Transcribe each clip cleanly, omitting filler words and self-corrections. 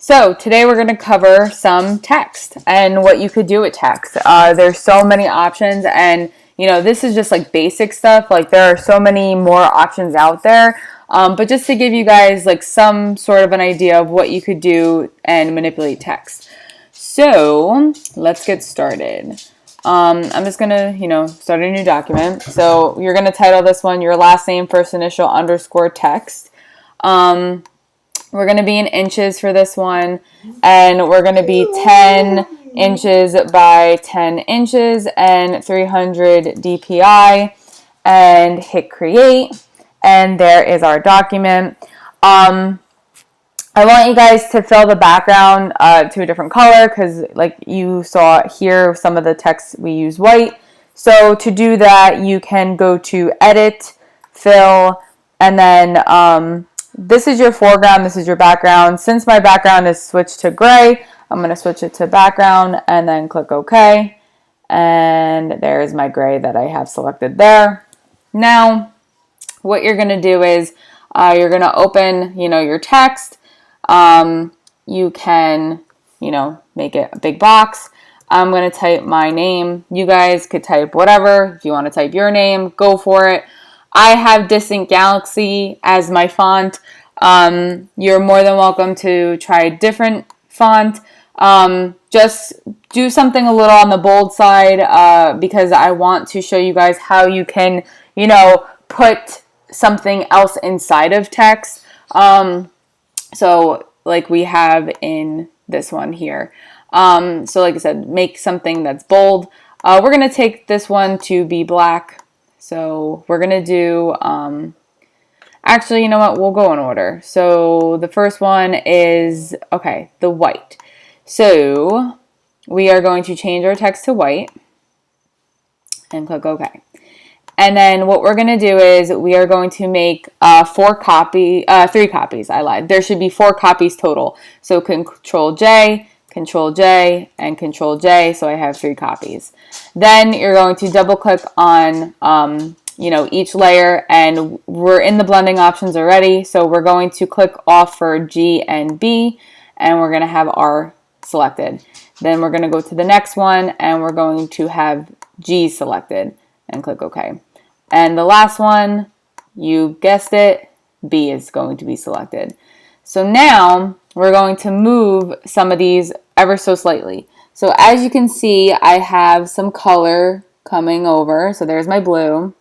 So today we're going to cover some text and what you could do with text. There's so many options, and this is just like basic stuff. Like there are so many more options out there. But just to give you guys like some sort of an idea of what you could do and manipulate text. So let's get started. I'm just gonna, start a new document. So you're gonna title this one your last name, first initial, underscore text. We're going to be in inches for this one, and we're going to be 10 inches by 10 inches and 300 DPI, and hit create, and there is our document. I want you guys to fill the background to a different color because like you saw here, some of the text we use white. So to do that, you can go to edit, fill, and then this is your foreground, this is your background. Since my background is switched to gray, I'm going to switch it to background and then click OK. And there's my gray that I have selected there. Now, what you're going to do is you're going to open, your text. You can, make it a big box. I'm going to type my name. You guys could type whatever. If you want to type your name, go for it. I have Distant Galaxy as my font. You're more than welcome to try a different font. Just do something a little on the bold side because I want to show you guys how you can, put something else inside of text. So like we have in this one here. So like I said, make something that's bold. We're going to take this one to be black. So we're going to do, actually, you know what? We'll go in order. So the first one is, okay, the white. So we are going to change our text to white and click OK. And then what we're going to do is we are going to make 3 copies. I lied. There should be 4 copies total. So Control J, Control J, and Control J, so I have 3 copies. Then you're going to double click on, each layer, and we're in the blending options already, so we're going to click off for G and B, and we're going to have R selected. Then we're going to go to the next one, and we're going to have G selected, and click OK. And the last one, you guessed it, B is going to be selected. So now we're going to move some of these ever so slightly. So as you can see, I have some color coming over. So there's my blue.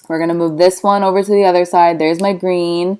We're going to move this one over to the other side. There's my green.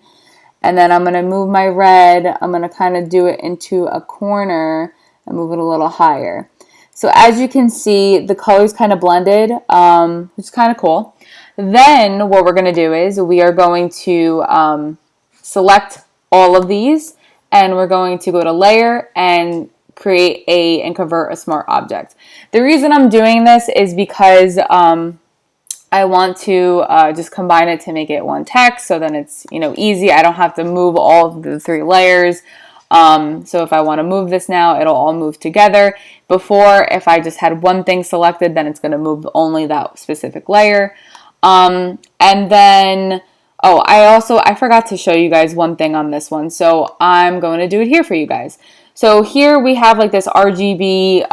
And then I'm going to move my red. I'm going to kind of do it into a corner and move it a little higher. So as you can see, the colors kind of blended, which is kind of cool. Then what we're going to do is we are going to select all of these, and we're going to go to layer and create and convert a smart object. The reason I'm doing this is because I want to just combine it to make it one text, so then it's easy. I don't have to move all of the 3 layers. So if I want to move this now, it'll all move together. Before, if I just had one thing selected, then it's going to move only that specific layer. And then, I forgot to show you guys one thing on this one. So I'm going to do it here for you guys. So here we have like this RGB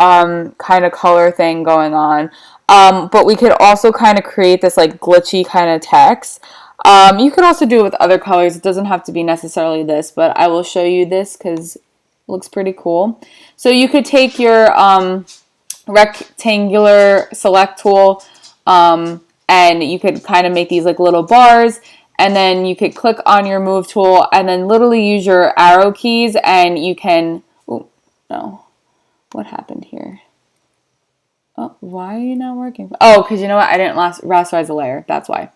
kind of color thing going on. But we could also kind of create this like glitchy kind of text. You could also do it with other colors. It doesn't have to be necessarily this, but I will show you this because it looks pretty cool. So you could take your rectangular select tool and you could kind of make these like little bars, and then you could click on your move tool and then literally use your arrow keys, and you can, oh no, what happened here? Oh, why are you not working? Oh, because you know what? I didn't rasterize the layer. That's why.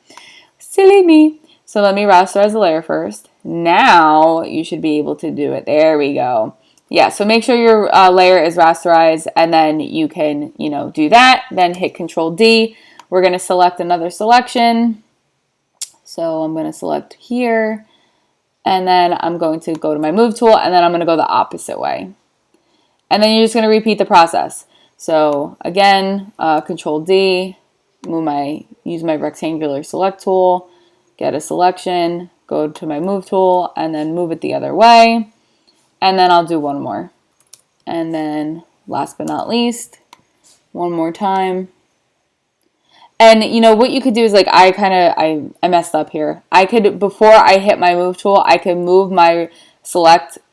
Silly me. So let me rasterize the layer first. Now you should be able to do it. There we go. Yeah, so make sure your layer is rasterized, and then you can, do that. Then hit Control D. We're going to select another selection. So I'm going to select here, and then I'm going to go to my move tool, and then I'm going to go the opposite way. And then you're just going to repeat the process. So again, Control D, use my rectangular select tool, get a selection, go to my move tool, and then move it the other way. And then I'll do one more. And then last but not least, one more time. And you know what you could do is like I messed up here. I could, before I hit my move tool, I could move my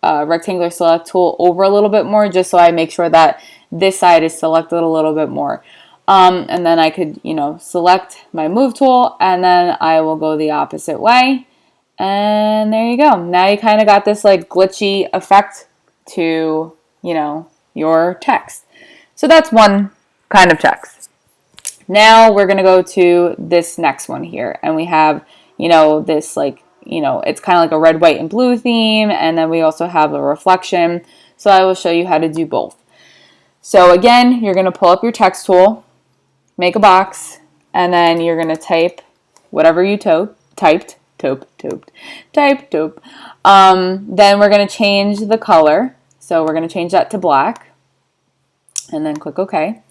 rectangular select tool over a little bit more, just so I make sure that this side is selected a little bit more. And then I could, you know, select my move tool, and then I will go the opposite way. And there you go. Now you kind of got this like glitchy effect to, you know, your text. So that's one kind of text. Now we're going to go to this next one here, and we have, you know, this like, you know, it's kind of like a red, white, and blue theme, and then we also have a reflection. So I will show you how to do both. So again, you're going to pull up your text tool, make a box, and then you're going to type whatever you typed. Then we're going to change the color. So we're going to change that to black, and then click OK.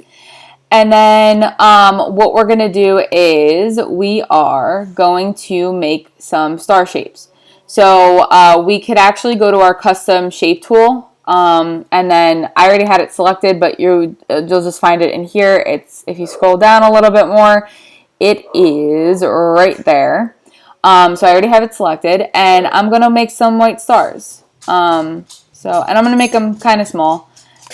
And then what we're going to do is we are going to make some star shapes. So we could actually go to our custom shape tool, and then I already had it selected, but you'll just find it in here. It's, if you scroll down a little bit more, it is right there. So I already have it selected, and I'm going to make some white stars. And I'm going to make them kind of small.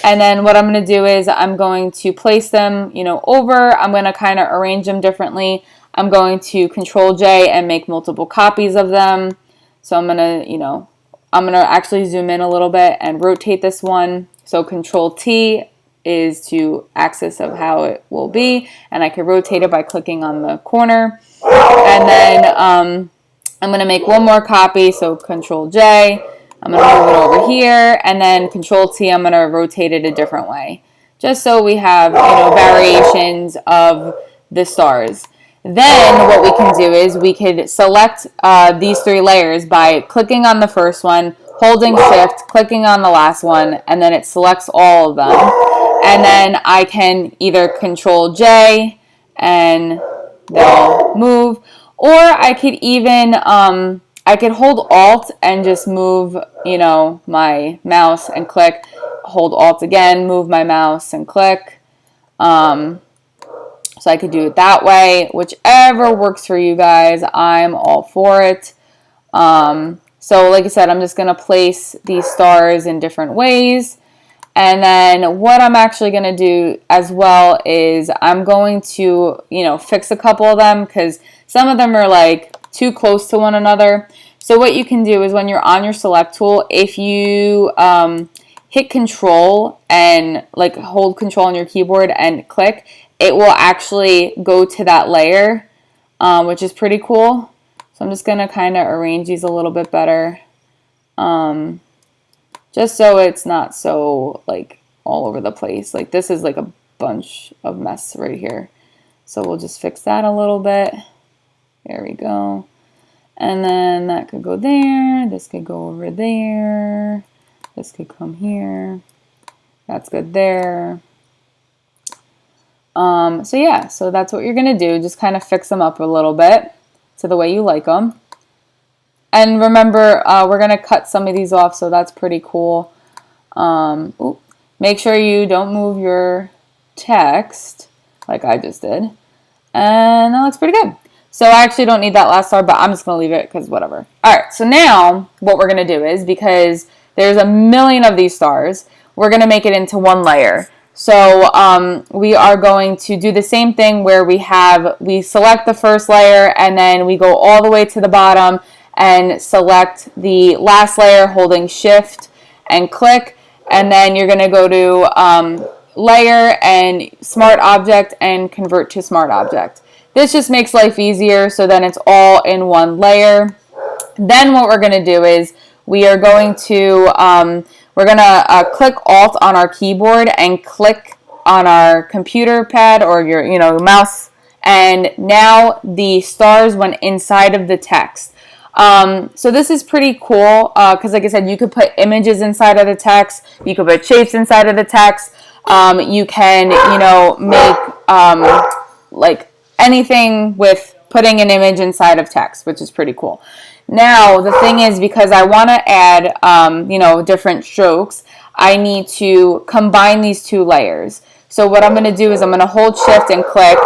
And then what I'm going to do is I'm going to place them, you know, over. I'm going to kind of arrange them differently. I'm going to Control J and make multiple copies of them. So I'm going to, you know, I'm going to actually zoom in a little bit and rotate this one. So Control T is to axis of how it will be. And I can rotate it by clicking on the corner. And then I'm going to make one more copy. So Control J. I'm going to move it over here, and then Control T, I'm going to rotate it a different way, just so we have, you know, variations of the stars. Then what we can do is we could select these three layers by clicking on the first one, holding Shift, clicking on the last one, and then it selects all of them. And then I can either Control J and they'll move, or I could even I could hold Alt and just move, you know, my mouse and click, hold Alt again, move my mouse and click. So I could do it that way. Whichever works for you guys, I'm all for it. So like I said, I'm just going to place these stars in different ways. And then what I'm actually going to do as well is I'm going to, you know, fix a couple of them, because some of them are like too close to one another. So what you can do is when you're on your select tool, if you hit Control and like hold Control on your keyboard and click, it will actually go to that layer, which is pretty cool. So I'm just going to kind of arrange these a little bit better, just so it's not so like all over the place. Like this is like a bunch of mess right here. So we'll just fix that a little bit. There we go. And then that could go there. This could go over there. This could come here. That's good there. So yeah, so that's what you're going to do. Just kind of fix them up a little bit to the way you like them. And remember, we're going to cut some of these off, so that's pretty cool. Make sure you don't move your text like I just did. And that looks pretty good. So I actually don't need that last star, but I'm just going to leave it because whatever. All right, so now what we're going to do is, because there's a million of these stars, we're going to make it into one layer. So we are going to do the same thing where we select the first layer, and then we go all the way to the bottom and select the last layer holding Shift and click. And then you're going to go to Layer and Smart Object and convert to Smart Object. This just makes life easier, so then it's all in one layer. Then what we're going to do is we are going to click Alt on our keyboard and click on our computer pad or your mouse, and now the stars went inside of the text. So this is pretty cool because, like I said, you could put images inside of the text. You could put shapes inside of the text. You can, make like anything with putting an image inside of text, which is pretty cool. Now, the thing is, because I want to add, different strokes, I need to combine these two layers. So what I'm going to do is I'm going to hold shift and click,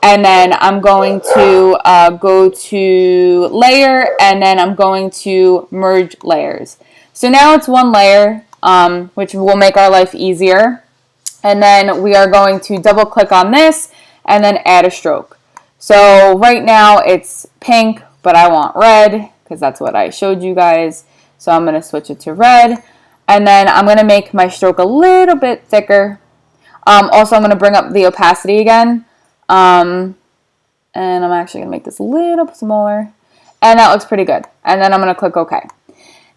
and then I'm going to go to layer, and then I'm going to merge layers. So now it's one layer, which will make our life easier. And then we are going to double click on this and then add a stroke. So right now it's pink, but I want red because that's what I showed you guys. So I'm going to switch it to red. And then I'm going to make my stroke a little bit thicker. Also, I'm going to bring up the opacity again. And I'm actually going to make this a little bit smaller. And that looks pretty good. And then I'm going to click OK.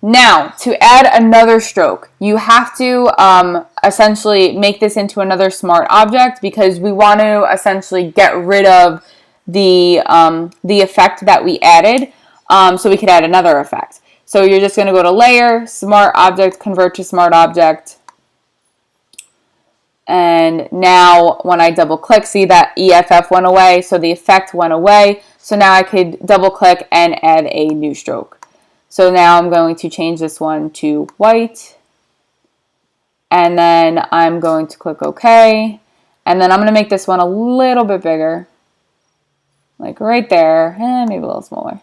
Now, to add another stroke, you have to essentially make this into another smart object because we want to essentially get rid of the effect that we added, so we could add another effect. So you're just going to go to Layer, Smart Object, Convert to Smart Object. And now when I double click, see that EFF went away, so the effect went away. So now I could double click and add a new stroke. So now I'm going to change this one to white. And then I'm going to click OK. And then I'm going to make this one a little bit bigger. Like right there. And maybe a little smaller.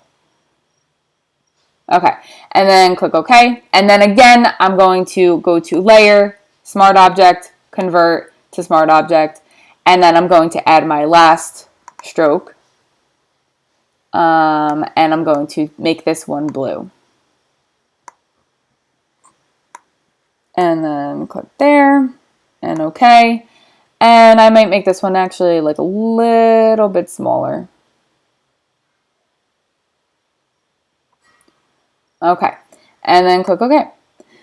Okay. And then click OK. And then again, I'm going to go to Layer, Smart Object, Convert to Smart Object. And then I'm going to add my last stroke. And I'm going to make this one blue. And then click there and OK. And I might make this one actually like a little bit smaller. Okay. And then click OK.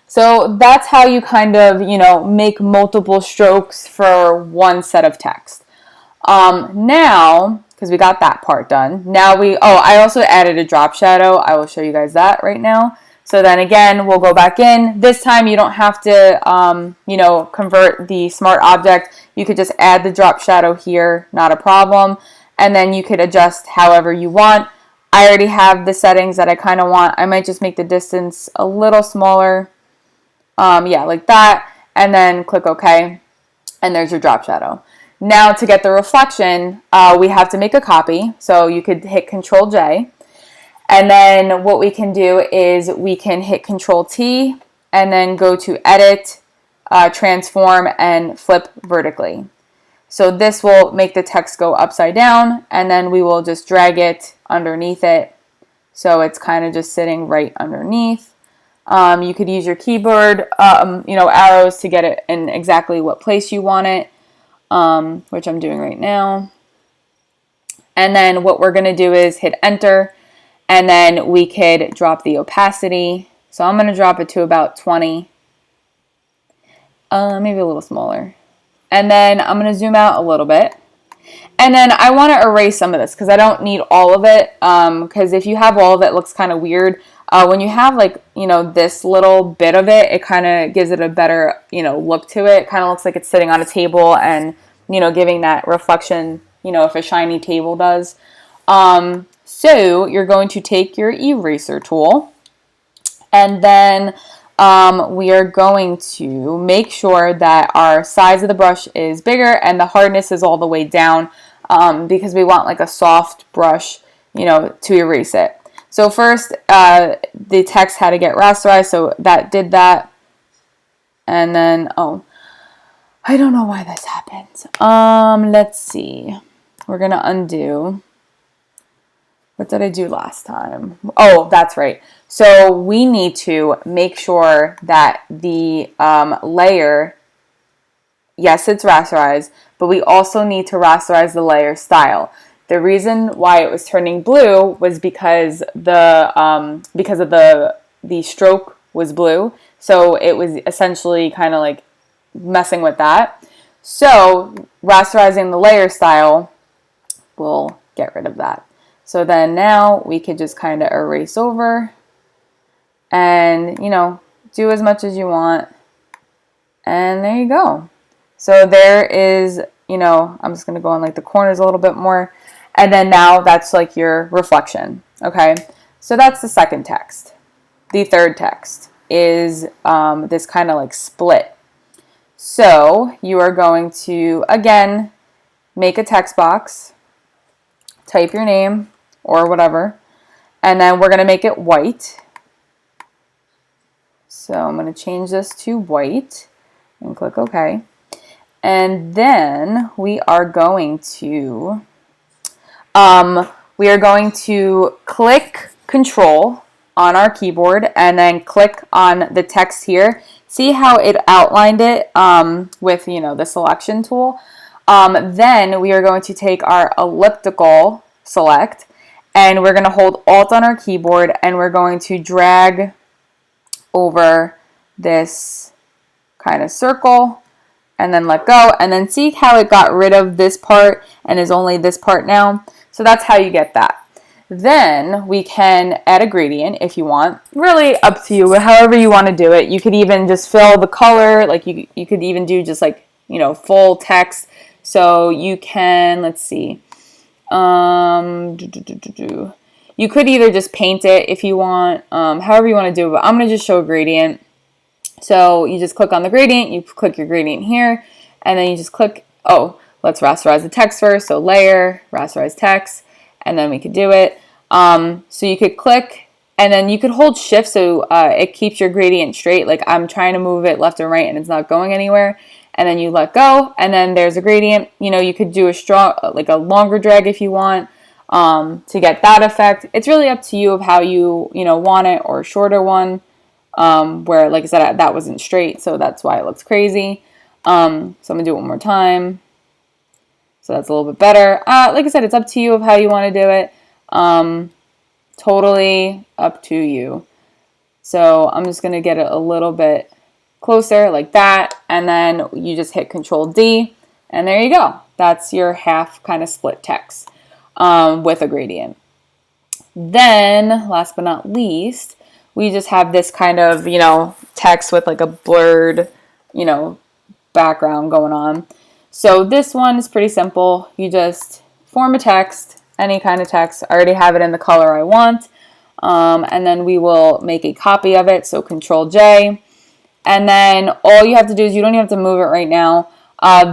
So that's how you kind of, make multiple strokes for one set of text. Now, because we got that part done, now I also added a drop shadow. I will show you guys that right now. So then again, we'll go back in. This time you don't have to, convert the smart object. You could just add the drop shadow here, not a problem. And then you could adjust however you want. I already have the settings that I kind of want. I might just make the distance a little smaller. Yeah, like that. And then click OK. And there's your drop shadow. Now to get the reflection, we have to make a copy. So you could hit Control J. And then what we can do is we can hit Control T and then go to Edit, Transform, and Flip Vertically. So this will make the text go upside down, and then we will just drag it underneath it. So it's kind of just sitting right underneath. You could use your keyboard, arrows to get it in exactly what place you want it, which I'm doing right now. And then what we're going to do is hit Enter. And then we could drop the opacity. So I'm going to drop it to about 20. Maybe a little smaller. And then I'm going to zoom out a little bit. And then I want to erase some of this because I don't need all of it. Because if you have all of it, it looks kind of weird. When you have this little bit of it, it kind of gives it a better, look to it. It kind of looks like it's sitting on a table and, giving that reflection, if a shiny table does. So you're going to take your eraser tool, and then we are going to make sure that our size of the brush is bigger and the hardness is all the way down, because we want like a soft brush, to erase it. So first, the text had to get rasterized, so that did that. And then, I don't know why this happens. Let's see. We're going to undo. What did I do last time? Oh, that's right. So we need to make sure that the layer, yes, it's rasterized, but we also need to rasterize the layer style. The reason why it was turning blue was because of the stroke was blue. So it was essentially kind of like messing with that. So rasterizing the layer style will get rid of that. So then now we could just kind of erase over and, do as much as you want. And there you go. So there is, I'm just going to go on like the corners a little bit more. And then now that's like your reflection. Okay. So that's the second text. The third text is this kind of like split. So you are going to, again, make a text box, type your name or whatever, and then we're going to make it white. So I'm going to change this to white and click OK. And then we are going to click Control on our keyboard and then click on the text here. See how it outlined it with the selection tool. Then we are going to take our elliptical select and we're going to hold Alt on our keyboard and we're going to drag over this kind of circle and then let go, and then see how it got rid of this part and is only this part now. So that's how you get that. Then we can add a gradient if you want. Really up to you, however you want to do it. You could even just fill the color, like you could even do just like, full text. So you can, let's see, you could either just paint it if you want, however you want to do it, but I'm going to just show a gradient. So you just click on the gradient, you click your gradient here, and then you just click, let's rasterize the text first. So layer, rasterize text, and then we could do it. So you could click, and then you could hold shift so it keeps your gradient straight. Like I'm trying to move it left and right and it's not going anywhere. And then you let go, and then there's a gradient. You could do a longer drag if you want to get that effect. It's really up to you of how you want it, or a shorter one. Where, like I said, that wasn't straight, so that's why it looks crazy. So I'm going to do it one more time. So that's a little bit better. Like I said, it's up to you of how you want to do it. Totally up to you. So I'm just going to get it a little bit closer like that, and then you just hit Control D, and there you go. That's your half kind of split text with a gradient. Then, last but not least, we just have this kind of, text with like a blurred, background going on. So this one is pretty simple. You just form a text, any kind of text. I already have it in the color I want. And then we will make a copy of it. So Control J. And then all you have to do is, you don't even have to move it right now.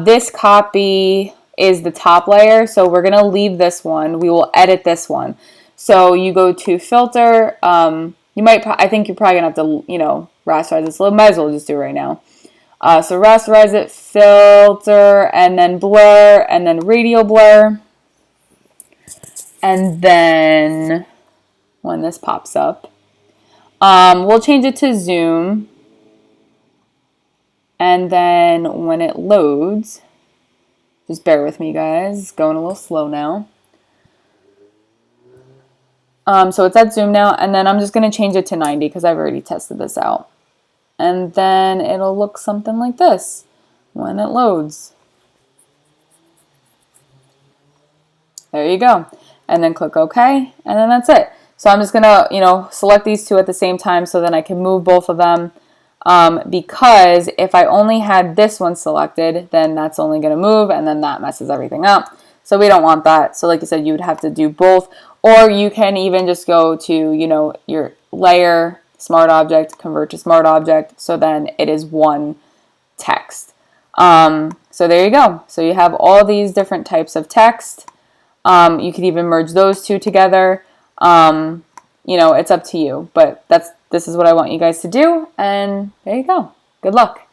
This copy is the top layer. So we're going to leave this one. We will edit this one. So you go to Filter. I think you're probably going to have to, rasterize this. So might as well just do it right now. So rasterize it, filter, and then blur, and then radial blur. And then when this pops up, we'll change it to zoom. And then when it loads, just bear with me, guys. It's going a little slow now. So it's at zoom now, and then I'm just going to change it to 90 because I've already tested this out. And then it'll look something like this when it loads. There you go. And then click OK, and then that's it. So I'm just going to, select these two at the same time so then I can move both of them. Because if I only had this one selected, then that's only going to move, and then that messes everything up. So we don't want that. So like I said, you would have to do both. Or you can even just go to, your layer, smart object, convert to smart object. So then it is one text. So there you go. So you have all these different types of text. You could even merge those two together. It's up to you. But this is what I want you guys to do. And there you go. Good luck.